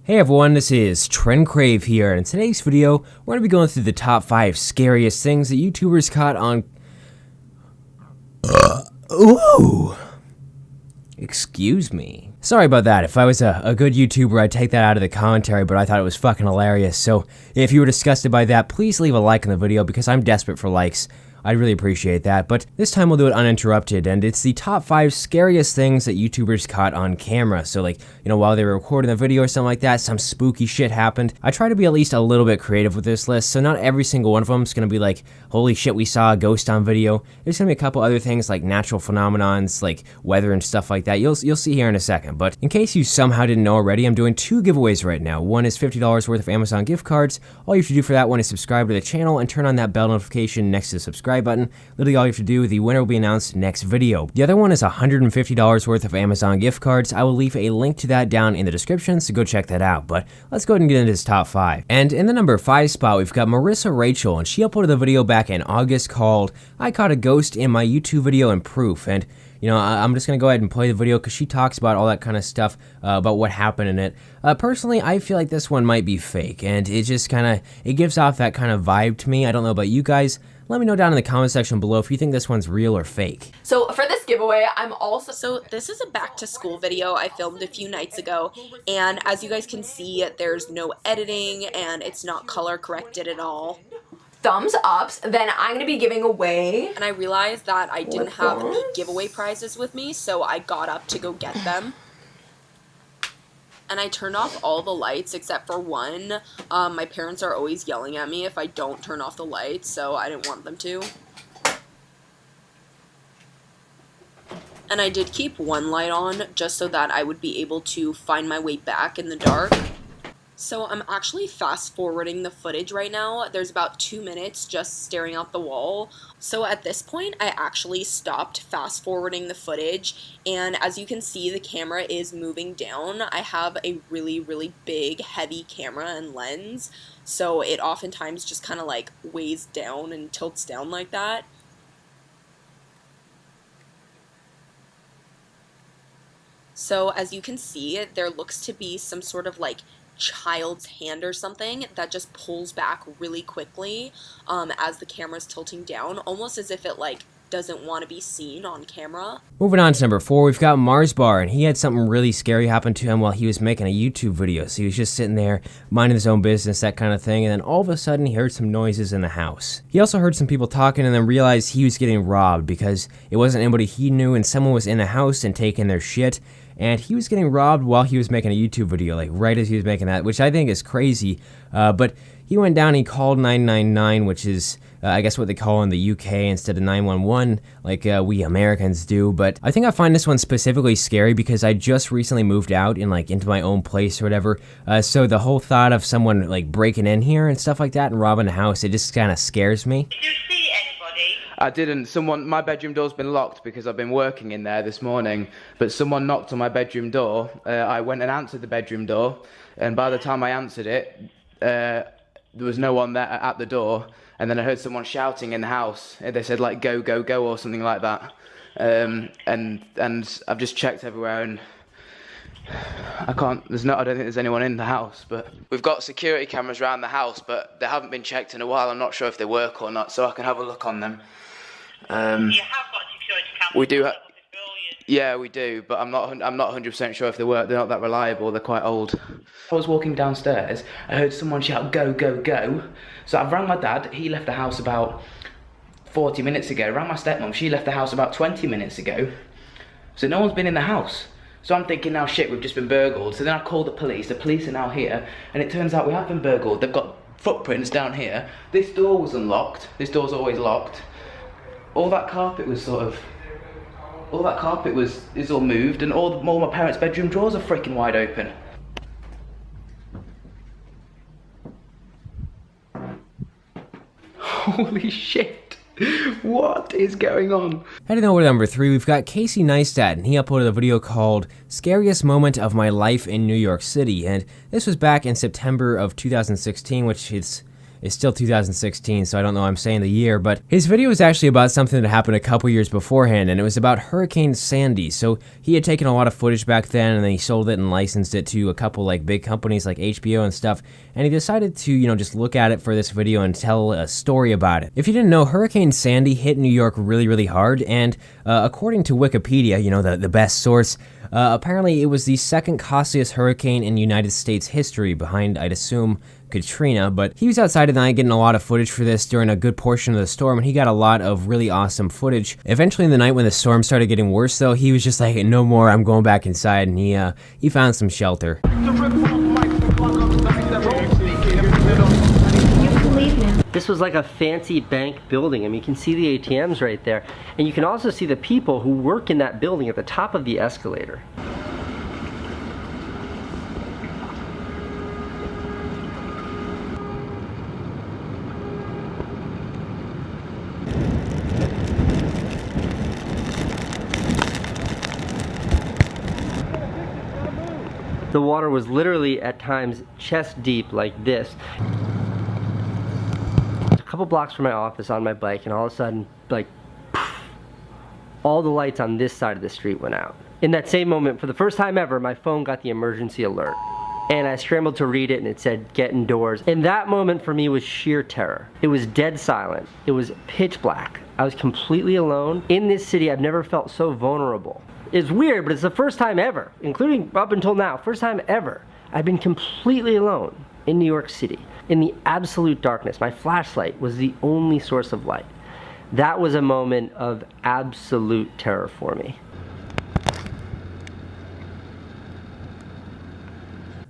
Hey everyone, this is Trend Crave here, and in today's video, we're going to be going through the top 5 scariest things that YouTubers caught on... Ooh! Excuse me. Sorry about that. If I was a good YouTuber, I'd take that out of the commentary, but I thought it was fucking hilarious. So, if you were disgusted by that, please leave a like on the video because I'm desperate for likes. I'd really appreciate that, but this time we'll do it uninterrupted, and it's the top 5 scariest things that YouTubers caught on camera. So like, you know, while they were recording the video or something like that, some spooky shit happened. I try to be at least a little bit creative with this list, so not every single one of them is going to be like, holy shit, we saw a ghost on video. There's going to be a couple other things like natural phenomenons, like weather and stuff like that. You'll see here in a second, but in case you somehow didn't know already, I'm doing 2 giveaways right now. One is $50 worth of Amazon gift cards. All you have to do for that one is subscribe to the channel and turn on that bell notification next to the subscribe button. Literally all you have to do, the winner will be announced next video. The other one is $150 worth of Amazon gift cards. I will leave a link to that down in the description, so go check that out. But let's go ahead and get into this top 5. And in the number 5 spot, we've got Marissa Rachel, and she uploaded a video back in August called I Caught a Ghost in My YouTube Video and Proof. And you know, I'm just going to go ahead and play the video because she talks about all that kind of stuff, about what happened in it. Personally, I feel like this one might be fake, and it just it gives off that kind of vibe to me. I don't know about you guys. Let me know down in the comment section below if you think this one's real or fake. So for this giveaway, So this is a back to school video I filmed a few nights ago, and as you guys can see, there's no editing and it's not color corrected at all. Thumbs ups, then I'm going to be giving away. And I realized that I didn't have any giveaway prizes with me, so I got up to go get them. And I turned off all the lights except for one. My parents are always yelling at me if I don't turn off the lights, so I didn't want them to. And I did keep one light on just so that I would be able to find my way back in the dark. So I'm actually fast forwarding the footage right now. There's about 2 minutes just staring out the wall. So at this point, I actually stopped fast forwarding the footage, and as you can see, the camera is moving down. I have a really big, heavy camera and lens, so it oftentimes just kind of like weighs down and tilts down like that. So as you can see, there looks to be some sort of like child's hand or something that just pulls back really quickly as the camera's tilting down, almost as if it like doesn't want to be seen on camera. Moving on to number 4, we've got Mars Bar, and he had something really scary happen to him while he was making a YouTube video. So he was just sitting there minding his own business, that kind of thing, and then all of a sudden he heard some noises in the house. He also heard some people talking and then realized he was getting robbed because it wasn't anybody he knew and someone was in the house and taking their shit. And he was getting robbed while he was making a YouTube video, like right as he was making that, which I think is crazy. But he went down, he called 999, which is, I guess what they call in the UK instead of 911, like we Americans do. But I think I find this one specifically scary because I just recently moved out and like into my own place or whatever. So the whole thought of someone like breaking in here and stuff like that and robbing the house, it just kind of scares me. Did you see anybody? I didn't. My bedroom door's been locked because I've been working in there this morning, but someone knocked on my bedroom door. I went and answered the bedroom door, and by the time I answered it, there was no one there at the door, and then I heard someone shouting in the house. They said like go, go, go or something like that. And I've just checked everywhere and I don't think there's anyone in the house, but we've got security cameras around the house, but they haven't been checked in a while. I'm not sure if they work or not, so I can have a look on them. You have got security cameras. We do. Yeah, we do, but I'm not 100% sure if they work. They're not that reliable. They're quite old. I was walking downstairs. I heard someone shout, "Go, go, go!" So I've rang my dad. He left the house about 40 minutes ago. I rang my stepmom. She left the house about 20 minutes ago. So no one's been in the house. So I'm thinking now, shit, we've just been burgled. So then I called the police. The police are now here, and it turns out we have been burgled. They've got footprints down here. This door was unlocked. This door's always locked. All that carpet was is all moved, and all my parents' bedroom drawers are freaking wide open. Holy shit. What is going on? Heading over to number 3, we've got Casey Neistat, and he uploaded a video called Scariest Moment of My Life in New York City, and this was back in September of 2016, which is It's still 2016, so I don't know why I'm saying the year, but his video was actually about something that happened a couple years beforehand, and it was about Hurricane Sandy. So he had taken a lot of footage back then, and then he sold it and licensed it to a couple like big companies like HBO and stuff, and he decided to, you know, just look at it for this video and tell a story about it. If you didn't know, Hurricane Sandy hit New York really, really hard, and according to Wikipedia, you know, the best source, apparently it was the second costliest hurricane in United States history, behind, I'd assume, Katrina. But he was outside at night getting a lot of footage for this during a good portion of the storm, and he got a lot of really awesome footage. Eventually in the night when the storm started getting worse though, he was just like, no more, I'm going back inside, and he found some shelter. This was like a fancy bank building. I mean, you can see the ATMs right there, and you can also see the people who work in that building at the top of the escalator. The water was literally at times chest deep like this. A couple blocks from my office on my bike, and all of a sudden, like, poof, all the lights on this side of the street went out. In that same moment, for the first time ever, my phone got the emergency alert. And I scrambled to read it, and it said, get indoors. And that moment for me was sheer terror. It was dead silent. It was pitch black. I was completely alone. In this city, I've never felt so vulnerable. It's weird, but it's the first time ever, including up until now, first time ever, I've been completely alone in New York City, in the absolute darkness. My flashlight was the only source of light. That was a moment of absolute terror for me.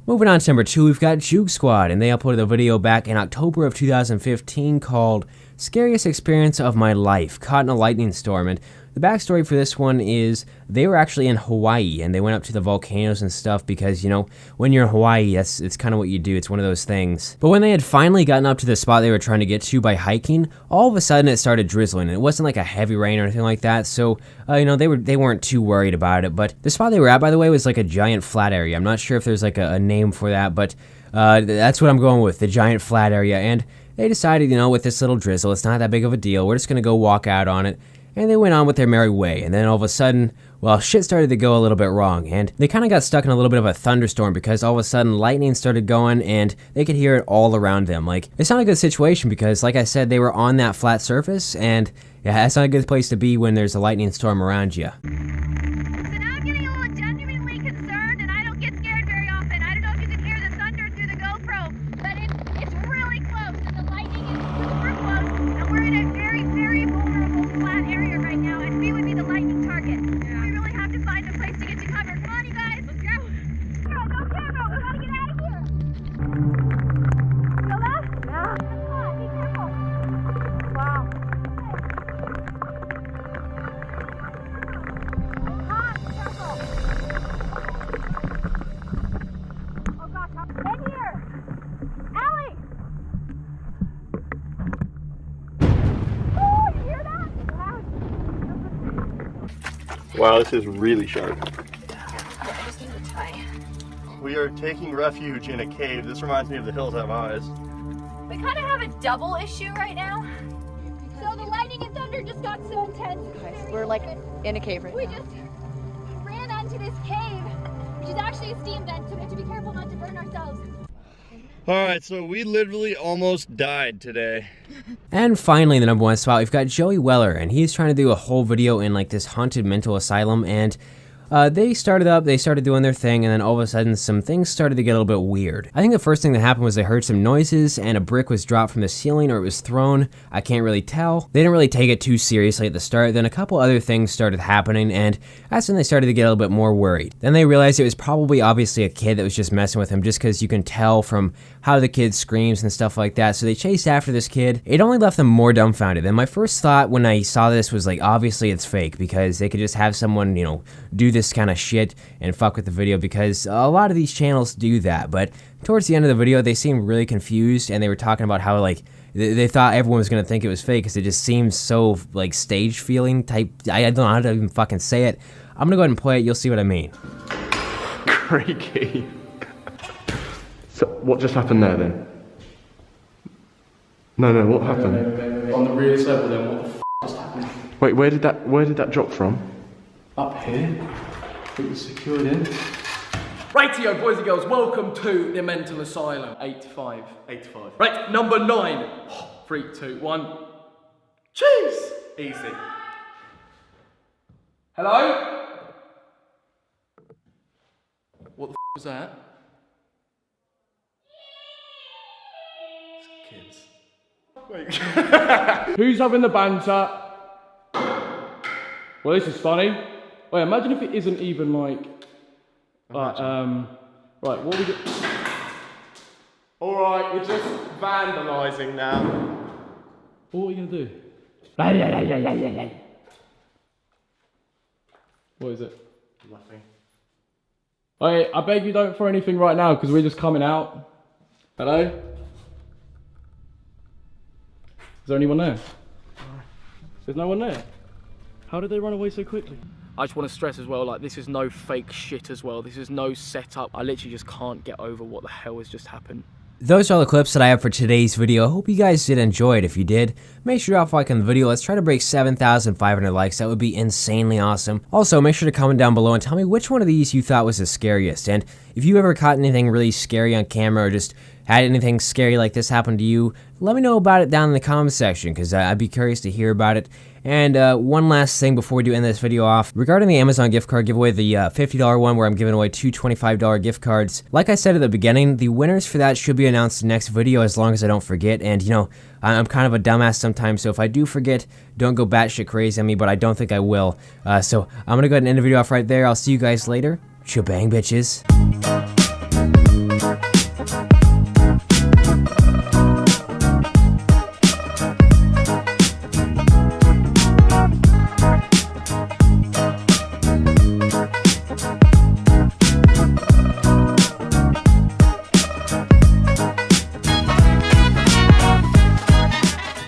Moving on to number 2, we've got Juke Squad, and they uploaded a video back in October of 2015 called Scariest Experience of My Life, Caught in a Lightning Storm. And the backstory for this one is they were actually in Hawaii, and they went up to the volcanoes and stuff because, you know, when you're in Hawaii, it's kind of what you do. It's one of those things. But when they had finally gotten up to the spot they were trying to get to by hiking, all of a sudden it started drizzling, and it wasn't like a heavy rain or anything like that, so, you know, they weren't too worried about it. But the spot they were at, by the way, was like a giant flat area. I'm not sure if there's like a name for that, but that's what I'm going with, the giant flat area. And they decided, you know, with this little drizzle, it's not that big of a deal. We're just going to go walk out on it. And they went on with their merry way, and then all of a sudden, well, shit started to go a little bit wrong, and they kind of got stuck in a little bit of a thunderstorm because all of a sudden lightning started going, and they could hear it all around them. Like, it's not a good situation because, like I said, they were on that flat surface, and yeah, that's not a good place to be when there's a lightning storm around you. So now I'm getting a little genuinely concerned, and I don't get scared very often. I don't know if you can hear the thunder through the GoPro, but it's really close, and the lightning is super close, and we're in a very, very vulnerable flat area right now, and we would be the lightning target. Yeah. We really have to find a place to get to cover. Come on, you guys, let's go. Go, camera, we gotta get out of here. Feel that? Yeah. Come on, be careful. Wow. Oh gosh, in here! Allie! Oh, you hear that? Wow, this is really sharp. I just need to tie. We are taking refuge in a cave. This reminds me of the Hills Have Eyes. We kind of have a double issue right now. So the lightning and thunder just got so intense. We're like in a cave right We now. just ran onto this cave, which is actually a steam vent, so we have to be careful not to burn ourselves. Alright, so we literally almost died today. And finally, in the number 1 spot, we've got Joey Weller, and he's trying to do a whole video in like this haunted mental asylum, and they started doing their thing, and then all of a sudden some things started to get a little bit weird. I think the first thing that happened was they heard some noises, and a brick was dropped from the ceiling, or it was thrown. I can't really tell. They didn't really take it too seriously at the start. Then a couple other things started happening, and that's when they started to get a little bit more worried. Then they realized it was probably obviously a kid that was just messing with him, just because you can tell from how the kid screams and stuff like that. So they chased after this kid. It only left them more dumbfounded. And my first thought when I saw this was like, obviously it's fake, because they could just have someone, you know, do this kind of shit and fuck with the video, because a lot of these channels do that. But towards the end of the video, they seemed really confused, and they were talking about how like they thought everyone was gonna think it was fake because it just seems so like stage feeling type. I don't know how to even fucking say it. I'm gonna go ahead and play it. You'll see what I mean. Crikey. So what just happened there then? No, what happened? On the realest level, then what the f just happened? Wait, where did that drop from? Up here, it was secured in. Rightio, boys and girls, welcome to the mental asylum. 85. 85. Right, number 9. 3, 2, 1. Cheese! Easy. Hello? What the f was that? It's kids. Wait. Who's having the banter? Well, this is funny. Wait, imagine if it isn't even like... right, what we do? Alright, you're just vandalising now. What are you gonna do? What is it? Nothing. Hey, I beg you don't throw anything right now because we're just coming out. Hello? Is there anyone there? There's no one there. How did they run away so quickly? I just want to stress as well, like, this is no fake shit as well. This is no setup. I literally just can't get over what the hell has just happened. Those are all the clips that I have for today's video. I hope you guys did enjoy it. If you did, make sure to drop a like on the video. Let's try to break 7,500 likes. That would be insanely awesome. Also, make sure to comment down below and tell me which one of these you thought was the scariest. And if you ever caught anything really scary on camera or just had anything scary like this happen to you, let me know about it down in the comment section because I'd be curious to hear about it. And one last thing before we do end this video off, regarding the Amazon gift card giveaway, the $50 one where I'm giving away 2 $25 gift cards. Like I said at the beginning, the winners for that should be announced in the next video as long as I don't forget. And you know, I'm kind of a dumbass sometimes, so if I do forget, don't go batshit crazy on me, but I don't think I will. So I'm gonna go ahead and end the video off right there. I'll see you guys later. Shebang, bitches.